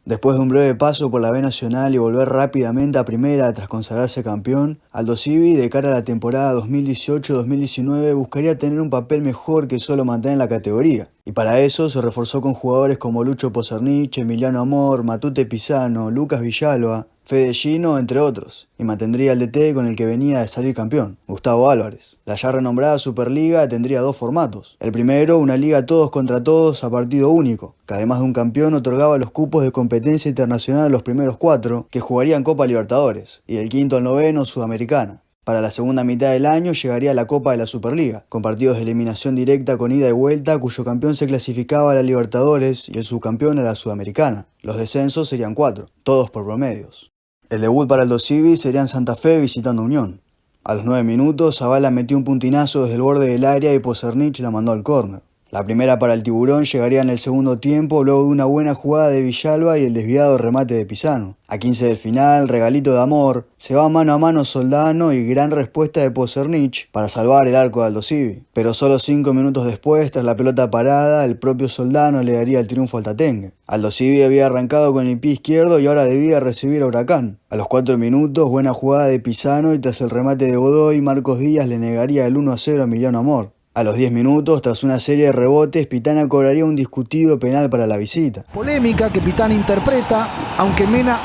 Después de un breve paso por la B Nacional y volver rápidamente a Primera tras consagrarse campeón, Aldosivi, de cara a la temporada 2018-2019, buscaría tener un papel mejor que solo mantener la categoría. Y para eso se reforzó con jugadores como Lucho Pozzernich, Emiliano Amor, Matute Pisano, Lucas Villalba, Fede Gino, entre otros, y mantendría el DT con el que venía de salir campeón, Gustavo Álvarez. La ya renombrada Superliga tendría dos formatos. El primero, una liga todos contra todos a partido único, que además de un campeón otorgaba los cupos de competencia internacional a los primeros 4, que jugarían Copa Libertadores, y del quinto al noveno Sudamericana. Para la segunda mitad del año llegaría la Copa de la Superliga, con partidos de eliminación directa con ida y vuelta, cuyo campeón se clasificaba a la Libertadores y el subcampeón a la Sudamericana. Los descensos serían 4, todos por promedios. El debut para Aldosivi sería en Santa Fe visitando Unión. A los 9 minutos, Zavala metió un puntinazo desde el borde del área y Pozzernich la mandó al córner. La primera para el Tiburón llegaría en el segundo tiempo luego de una buena jugada de Villalba y el desviado remate de Pisano. A 15 del final, regalito de Amor, se va mano a mano Soldano y gran respuesta de Pozzernich para salvar el arco de Aldosivi. Pero solo 5 minutos después, tras la pelota parada, el propio Soldano le daría el triunfo al Tatengue. Aldosivi había arrancado con el pie izquierdo y ahora debía recibir a Huracán. A los 4 minutos, buena jugada de Pisano y tras el remate de Godoy, Marcos Díaz le negaría el 1-0 a Emiliano Amor. A los 10 minutos, tras una serie de rebotes, Pitana cobraría un discutido penal para la visita. Polémica que Pitana interpreta, aunque Mena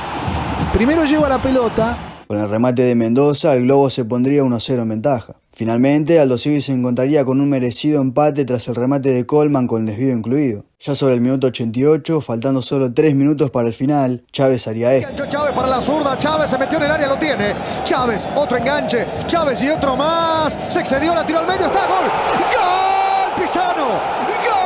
primero lleva la pelota. Con el remate de Mendoza, el Globo se pondría 1-0 en ventaja. Finalmente, Aldosivi se encontraría con un merecido empate tras el remate de Colman con el desvío incluido. Ya sobre el minuto 88, faltando solo 3 minutos para el final, Chávez haría esto. Chávez para la zurda, Chávez se metió en el área, lo tiene. Chávez, otro enganche, Chávez y otro más. Se excedió, la tiró al medio, está gol. ¡Gol! Pisano. ¡Gol!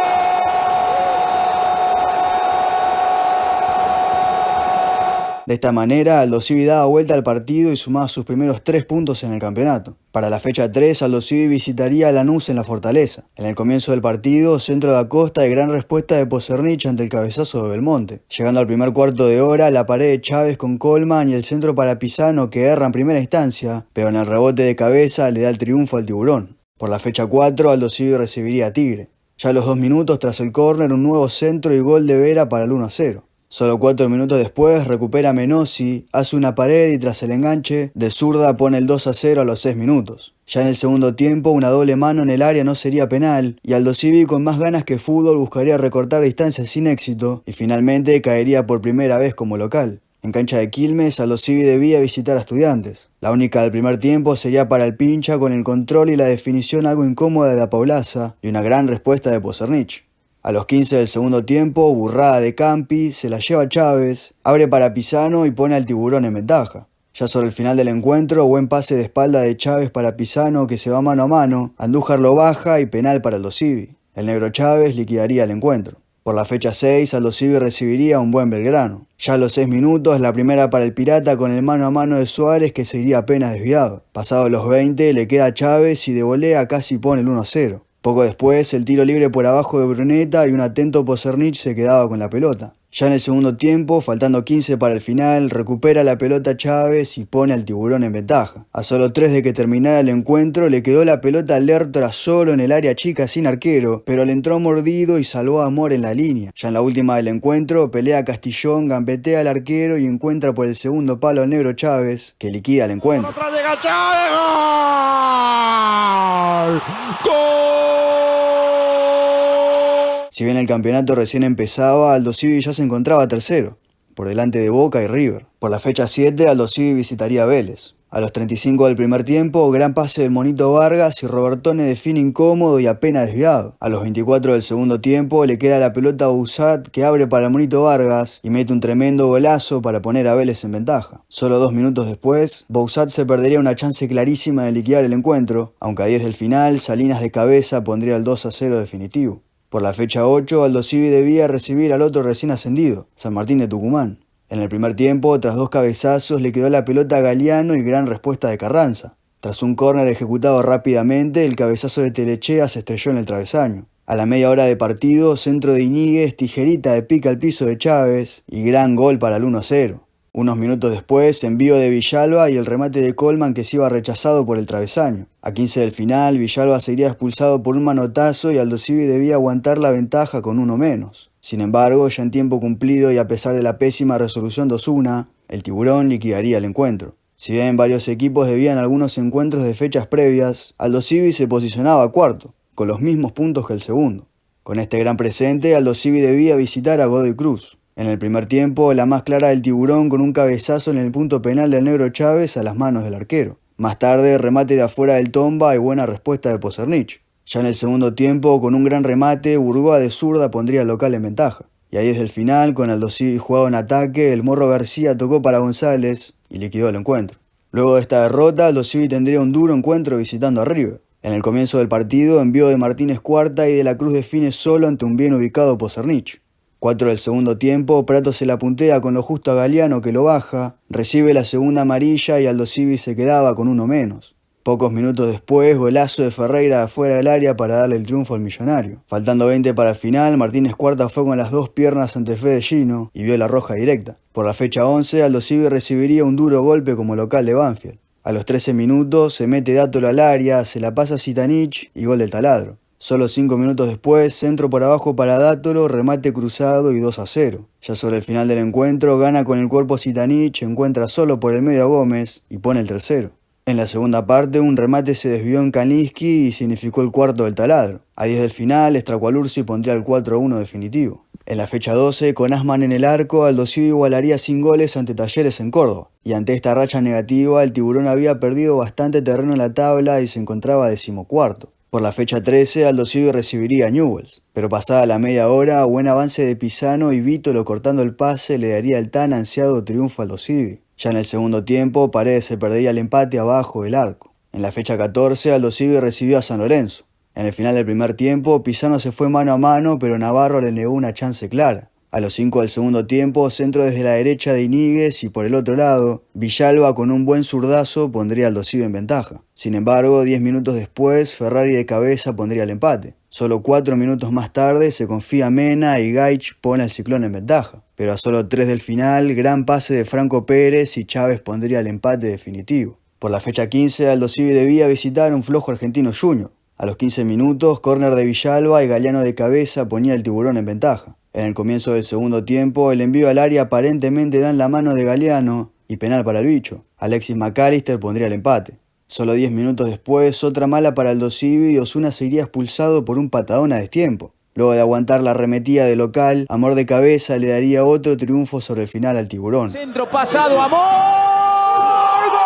De esta manera, Aldosivi daba vuelta al partido y sumaba sus primeros 3 puntos en el campeonato. Para la fecha 3, Aldosivi visitaría a Lanús en la Fortaleza. En el comienzo del partido, centro de Acosta y gran respuesta de Pozzernich ante el cabezazo de Belmonte. Llegando al primer cuarto de hora, la pared de Chávez con Colman y el centro para Pisano que erra en primera instancia, pero en el rebote de cabeza le da el triunfo al Tiburón. Por la fecha 4, Aldosivi recibiría a Tigre. Ya a los 2 minutos tras el córner, un nuevo centro y gol de Vera para el 1-0. Solo 4 minutos después recupera Menossi, hace una pared y tras el enganche, de zurda pone el 2-0 a los 6 minutos. Ya en el segundo tiempo, una doble mano en el área no sería penal, y Aldosivi con más ganas que fútbol buscaría recortar distancias sin éxito, y finalmente caería por primera vez como local. En cancha de Quilmes, Aldosivi debía visitar a Estudiantes. La única del primer tiempo sería para el Pincha con el control y la definición algo incómoda de Da Paulaza, y una gran respuesta de Pozzernich. A los 15 del segundo tiempo, burrada de Campi, se la lleva Chávez, abre para Pisano y pone al Tiburón en ventaja. Ya sobre el final del encuentro, buen pase de espalda de Chávez para Pisano que se va mano a mano, Andújar lo baja y penal para Aldosivi. El negro Chávez liquidaría el encuentro. Por la fecha 6, Aldosivi recibiría un buen Belgrano. Ya a los 6 minutos, la primera para el Pirata con el mano a mano de Suárez que seguiría apenas desviado. Pasados los 20, le queda a Chávez y de volea casi pone el 1-0. Poco después, el tiro libre por abajo de Bruneta y un atento Pozzernich se quedaba con la pelota. Ya en el segundo tiempo, faltando 15 para el final, recupera la pelota Chávez y pone al Tiburón en ventaja. A solo 3 de que terminara el encuentro, le quedó la pelota a Lertora solo en el área chica sin arquero, pero le entró mordido y salvó a Amor en la línea. Ya en la última del encuentro, pelea Castillón, gambetea al arquero y encuentra por el segundo palo al negro Chávez, que liquida el encuentro. Otra llega Chávez. ¡Gol! ¡Gol! Si bien el campeonato recién empezaba, Aldosivi ya se encontraba tercero, por delante de Boca y River. Por la fecha 7, Aldosivi visitaría a Vélez. A los 35 del primer tiempo, gran pase del Monito Vargas y Robertone define incómodo y apenas desviado. A los 24 del segundo tiempo, le queda la pelota a Bouzat que abre para el Monito Vargas y mete un tremendo golazo para poner a Vélez en ventaja. Solo 2 minutos después, Bouzat se perdería una chance clarísima de liquidar el encuentro, aunque a 10 del final, Salinas de cabeza pondría el 2-0 definitivo. Por la fecha 8, Aldosivi debía recibir al otro recién ascendido, San Martín de Tucumán. En el primer tiempo, tras 2 cabezazos, le quedó la pelota a Galeano y gran respuesta de Carranza. Tras un córner ejecutado rápidamente, el cabezazo de Telechea se estrelló en el travesaño. A la media hora de partido, centro de Iñiguez, tijerita de pica al piso de Chávez y gran gol para el 1-0. Unos minutos después, envío de Villalba y el remate de Colman que se iba rechazado por el travesaño. A 15 del final, Villalba sería expulsado por un manotazo y Aldosivi debía aguantar la ventaja con uno menos. Sin embargo, ya en tiempo cumplido y a pesar de la pésima resolución de Osuna, el Tiburón liquidaría el encuentro. Si bien varios equipos debían algunos encuentros de fechas previas, Aldosivi se posicionaba cuarto, con los mismos puntos que el segundo. Con este gran presente, Aldosivi debía visitar a Godoy Cruz. En el primer tiempo, la más clara del Tiburón con un cabezazo en el punto penal del Negro Chávez a las manos del arquero. Más tarde, remate de afuera del Tomba y buena respuesta de Pozernich. Ya en el segundo tiempo, con un gran remate, Burgoa de zurda pondría al local en ventaja. Y ahí desde el final, con Aldosivi jugado en ataque, el Morro García tocó para González y liquidó el encuentro. Luego de esta derrota, Aldosivi tendría un duro encuentro visitando a River. En el comienzo del partido, envío de Martínez Cuarta y de la Cruz define solo ante un bien ubicado Pozernich. 4 del segundo tiempo, Prato se la puntea con lo justo a Galeano que lo baja, recibe la segunda amarilla y Aldosivi se quedaba con uno menos. Pocos minutos después, golazo de Ferreira afuera del área para darle el triunfo al millonario. Faltando 20 para el final, Martínez Cuarta fue con las dos piernas ante Fede Gino y vio la roja directa. Por la fecha 11, Aldosivi recibiría un duro golpe como local de Banfield. A los 13 minutos se mete Dátolo al área, se la pasa a Zitanich y gol del Taladro. Solo 5 minutos después, centro por abajo para Dátolo, remate cruzado y 2-0. Ya sobre el final del encuentro, gana con el cuerpo Zitanich, encuentra solo por el medio a Gómez y pone el tercero. En la segunda parte, un remate se desvió en Kaniski y significó el cuarto del Taladro. A 10 del final, Estracualursi pondría el 4-1 definitivo. En la fecha 12, con Asman en el arco, Aldosivi igualaría sin goles ante Talleres en Córdoba. Y ante esta racha negativa, el Tiburón había perdido bastante terreno en la tabla y se encontraba 14º. Por la fecha 13, Aldosivi recibiría a Newell's, pero pasada la media hora, buen avance de Pisano y Vítolo cortando el pase le daría el tan ansiado triunfo a Aldosivi. Ya en el segundo tiempo, Paredes se perdería el empate abajo del arco. En la fecha 14, Aldosivi recibió a San Lorenzo. En el final del primer tiempo, Pisano se fue mano a mano, pero Navarro le negó una chance clara. A los 5 del segundo tiempo, centro desde la derecha de Iníguez y por el otro lado, Villalba con un buen zurdazo pondría a Aldosivi en ventaja. Sin embargo, 10 minutos después, Ferrari de cabeza pondría el empate. Solo 4 minutos más tarde se confía Mena y Gaich pone al Ciclón en ventaja. Pero a solo 3 del final, gran pase de Franco Pérez y Chávez pondría el empate definitivo. Por la fecha 15, Aldosivi debía visitar un flojo Argentino Junior. A los 15 minutos, córner de Villalba y Galeano de cabeza ponía el Tiburón en ventaja. En el comienzo del segundo tiempo, el envío al área aparentemente da en la mano de Galeano y penal para el bicho. Alexis McAllister pondría el empate. Solo 10 minutos después, otra mala para Aldosivi y Osuna sería expulsado por un patadón a destiempo. Luego de aguantar la arremetida de local, Amor de cabeza le daría otro triunfo sobre el final al Tiburón. Centro pasado, Amor. ¡Gol!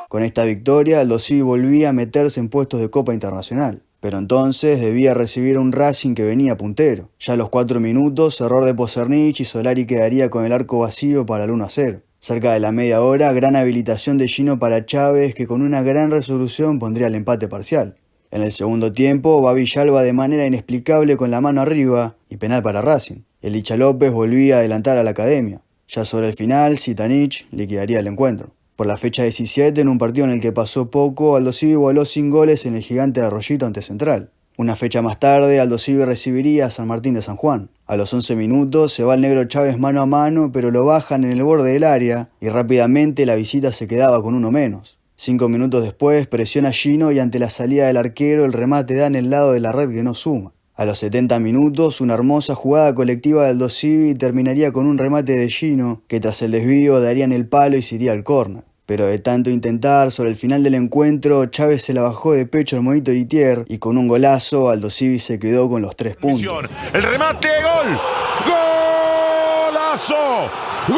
Con esta victoria, Aldosivi volvía a meterse en puestos de Copa Internacional. Pero entonces debía recibir un Racing que venía puntero. Ya a los 4 minutos, error de Pozernich y Solari quedaría con el arco vacío para el 1-0. Cerca de la media hora, gran habilitación de Gino para Chávez que con una gran resolución pondría el empate parcial. En el segundo tiempo, va Villalba de manera inexplicable con la mano arriba y penal para Racing. El Licha López volvía a adelantar a la academia. Ya sobre el final, Zitanich liquidaría el encuentro. Por la fecha 17, en un partido en el que pasó poco, Aldosivi igualó sin goles en el Gigante de Arroyito ante Central. Una fecha más tarde, Aldosivi recibiría a San Martín de San Juan. A los 11 minutos se va el Negro Chávez mano a mano, pero lo bajan en el borde del área y rápidamente la visita se quedaba con uno menos. 5 minutos después presiona Gino y ante la salida del arquero el remate da en el lado de la red que no suma. A los 70 minutos, una hermosa jugada colectiva de Aldosivi terminaría con un remate de Gino que tras el desvío daría en el palo y se iría al córner. Pero de tanto intentar, sobre el final del encuentro, Chávez se la bajó de pecho al Monito Litier y con un golazo, Aldosivi se quedó con los 3 puntos. El remate, gol, golazo, gol.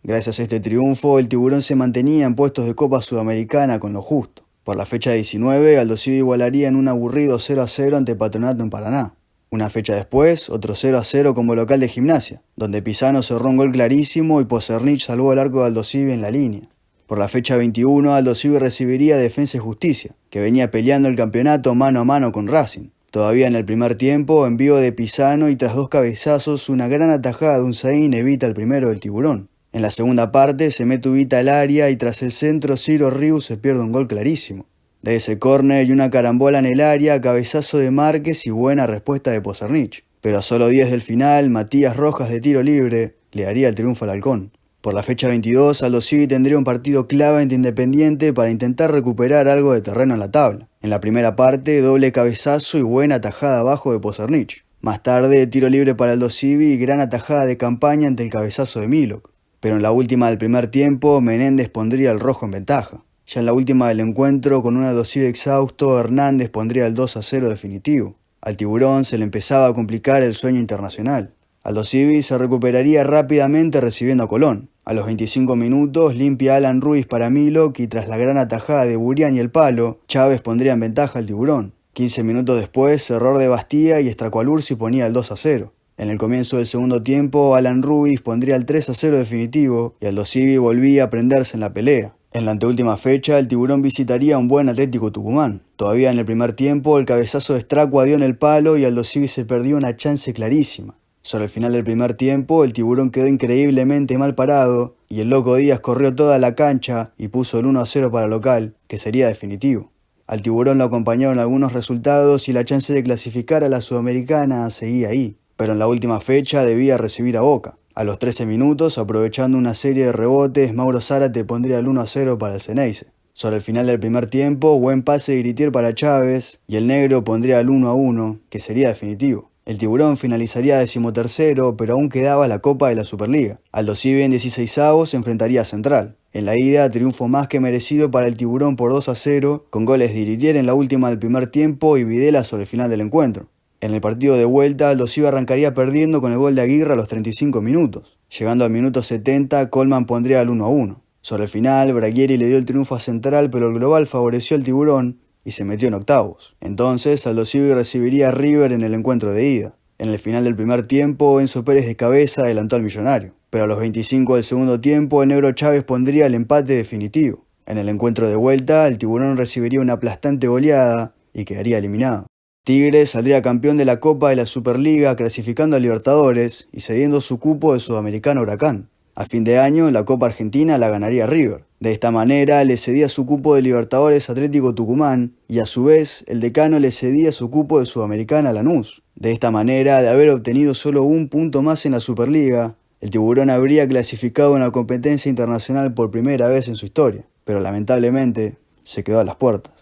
Gracias a este triunfo, el Tiburón se mantenía en puestos de Copa Sudamericana con lo justo. Por la fecha 19, Aldosivi igualaría en un aburrido 0-0 ante Patronato en Paraná. Una fecha después, otro 0-0 como local de Gimnasia, donde Pisano cerró un gol clarísimo y Pozernich salvó el arco de Aldosivi en la línea. Por la fecha 21, Aldosivi recibiría a Defensa y Justicia, que venía peleando el campeonato mano a mano con Racing. Todavía en el primer tiempo, envío de Pisano y tras 2 cabezazos, una gran atajada de Unzaín evita el primero del Tiburón. En la segunda parte, se mete Ubita al área y tras el centro, Ciro Rius se pierde un gol clarísimo. De ese córner y una carambola en el área, cabezazo de Márquez y buena respuesta de Pozernich. Pero a solo 10 del final, Matías Rojas de tiro libre le daría el triunfo al Halcón. Por la fecha 22, Aldo Civi tendría un partido clave ante Independiente para intentar recuperar algo de terreno en la tabla. En la primera parte, doble cabezazo y buena atajada abajo de Pozernich. Más tarde, tiro libre para Aldo Civi y gran atajada de campaña ante el cabezazo de Milok. Pero en la última del primer tiempo, Menéndez pondría el rojo en ventaja. Ya en la última del encuentro, con un Aldo Civi exhausto, Hernández pondría el 2-0 definitivo. Al Tiburón se le empezaba a complicar el sueño internacional. Aldo Civi se recuperaría rápidamente recibiendo a Colón. A los 25 minutos limpia Alan Ruiz para Milok y tras la gran atajada de Burián y el palo, Chávez pondría en ventaja al Tiburón. 15 minutos después, error de Bastía y Estracualursi ponía el 2-0. En el comienzo del segundo tiempo, Alan Ruiz pondría el 3-0 definitivo y Aldo Civi volvía a prenderse en la pelea. En la anteúltima fecha, el Tiburón visitaría a un buen Atlético Tucumán. Todavía en el primer tiempo, el cabezazo de Estracua dio en el palo y Aldo Civi se perdió una chance clarísima. Sobre el final del primer tiempo, el Tiburón quedó increíblemente mal parado y el Loco Díaz corrió toda la cancha y puso el 1-0 para local, que sería definitivo. Al Tiburón lo acompañaron algunos resultados y la chance de clasificar a la Sudamericana seguía ahí, pero en la última fecha debía recibir a Boca. A los 13 minutos, aprovechando una serie de rebotes, Mauro Zárate pondría el 1-0 para el Ceneice. Sobre el final del primer tiempo, buen pase de Gritier para Chávez y el negro pondría el 1-1, que sería definitivo. El Tiburón finalizaría 13º, pero aún quedaba la Copa de la Superliga. Aldo Civi en 16avos se enfrentaría a Central. En la ida, triunfo más que merecido para el Tiburón por 2-0, con goles de Gritier en la última del primer tiempo y Videla sobre el final del encuentro. En el partido de vuelta, Aldo Civi arrancaría perdiendo con el gol de Aguirre a los 35 minutos. Llegando al minuto 70, Colman pondría el 1-1. Sobre el final, Braguieri le dio el triunfo a Central, pero el global favoreció al Tiburón y se metió en octavos. Entonces, Aldo Civi recibiría a River en el encuentro de ida. En el final del primer tiempo, Enzo Pérez de cabeza adelantó al Millonario. Pero a los 25 del segundo tiempo, el negro Chávez pondría el empate definitivo. En el encuentro de vuelta, el Tiburón recibiría una aplastante goleada y quedaría eliminado. Tigre saldría campeón de la Copa de la Superliga, clasificando a Libertadores y cediendo su cupo de Sudamericano Huracán. A fin de año, la Copa Argentina la ganaría River. De esta manera, le cedía su cupo de Libertadores a Atlético Tucumán y a su vez, el decano le cedía su cupo de Sudamericana a Lanús. De esta manera, de haber obtenido solo un punto más en la Superliga, el Tiburón habría clasificado en la competencia internacional por primera vez en su historia, pero lamentablemente se quedó a las puertas.